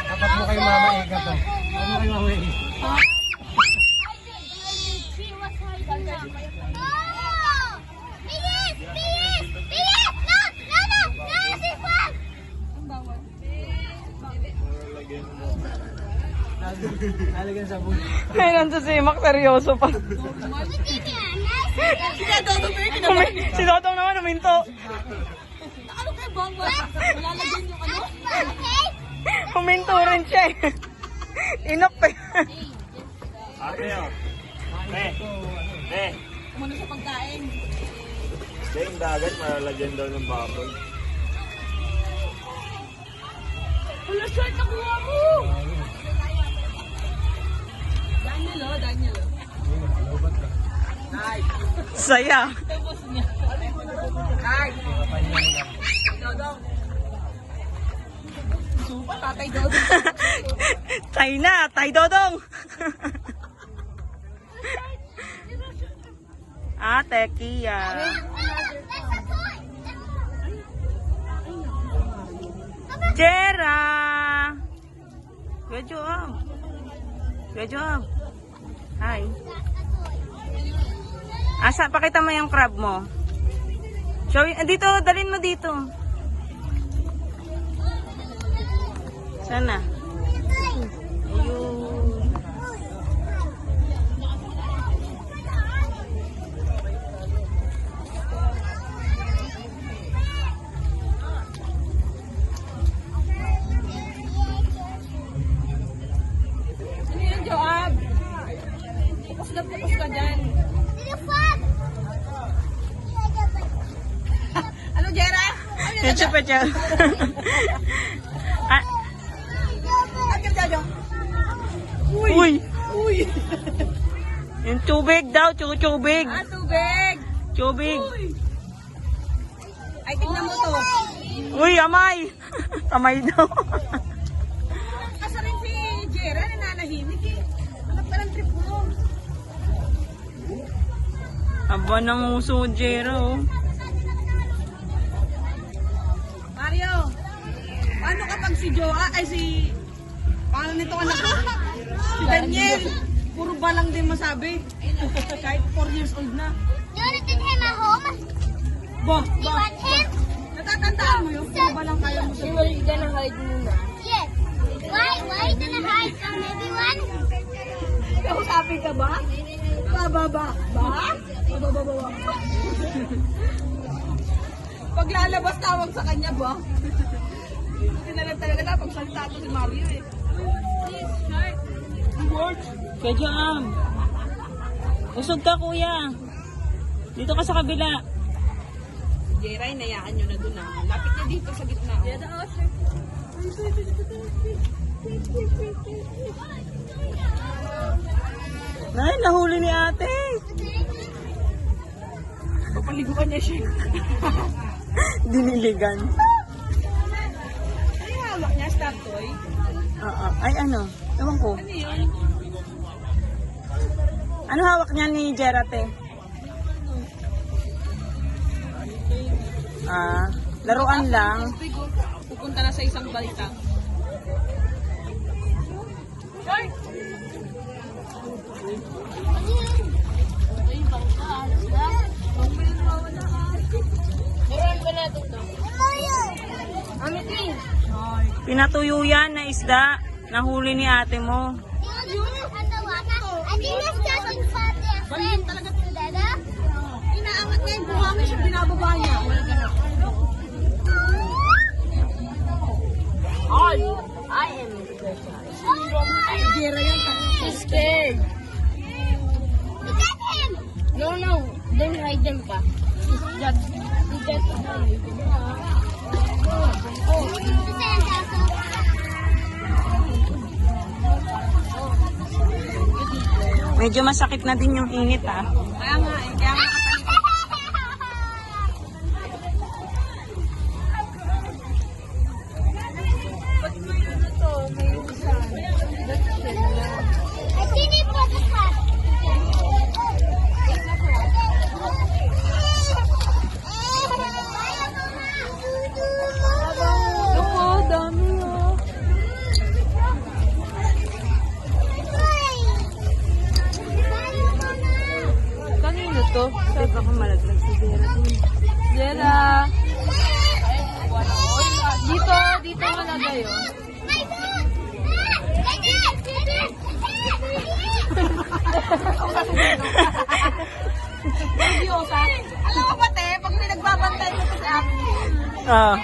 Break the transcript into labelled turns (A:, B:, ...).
A: Dapat mo kay Mama Ega to. Ano kay Mama Ega? Nalagyan sa buhay.
B: Ay, nandun si Mac, seryoso pa. Si Dodong naman, uminto.
C: Ano kayo bang malalagyan yung ano?
B: Uminto rin siya eh. Inop eh.
D: Ate o.
C: Umano sa pagkain.
D: Kaya yung dagat, malalagyan daw ng baboy.
C: Wala short na kuha mo! Daniel o.
B: Saya.
C: Tapos niya. Dodong. Supa, tatay Dodong.
B: China, Tay Dodong. Kia. Jera. Good job. Good job. Hi. Asa, pakita mo yung crab mo. Show, dito, dalhin mo dito. Sana. Ayun.
C: Ano yan, Joab? Tapos ka dyan. Ano, Jera?
B: Pecho, pecho. Ah,
C: Agad ka dyan.
B: uy.
C: Uy!
B: Yung tubig daw, tubig.
C: Ah, tubig!
B: Tubig.
C: Uy! Ay, tignan mo to.
B: Uy, amay. Amay daw.
C: Asa rin si Jera, nananahimik eh. Anak pa ng trip mo.
B: Aba ng uso, Jero.
C: Mario, paano kapag si Joa, ay si... Paano nito anak ko? Si Daniel. Puro ba lang din masabi. Kahit 4 years old na.
E: You want to take him at home?
C: Bah,
E: You
C: bah.
E: want him?
C: Natatandaan mo yun? Puro ba lang kaya mo sabi?
E: gonna hide muna. Yes. Why are you gonna hide from everyone?
C: Kausapin ka ba? Ba? Ba? Paglalabas tawag sa kanya ba? Hindi na lang talaga na pagsalita to si Mario eh.
B: Kaya Jam. Usog ka, kuya. Dito ka sa kabila.
C: Jeray, nayaan nyo na doon na. Lapit niya dito sa gitna.
B: Ay, nahuli ni ate.
C: Papaliguan niya siya.
B: Diniligan.
C: Ano yung hawak niya? Stop toy?
B: Ay, ano? Ewan ko.
C: Ano yun?
B: Ano hawak niya ni Jerate? Laruan lang.
C: Pupunta na sa isang balita.
B: Pinatuyo yan na isda. Nahuli ni ate mo.
C: Baliin talaga ito. Inaangat niya yung buhangin siya, binababa niya.
E: I am
C: Jera yan.
E: She's scared. Look at him! No, don't hide them pa. Just hide. Oh, the sandcastle.
B: Medyo masakit na din yung init ah.
C: Kaya nga eh, kaya nga
E: I think he put the hat.
B: to. Sabi baka malaglag si Jera dun. Jera! Dito malagay oh.
C: Seryosa. Alam mo ba, te, pag may nagbabantay ko sa akin,
B: Ah.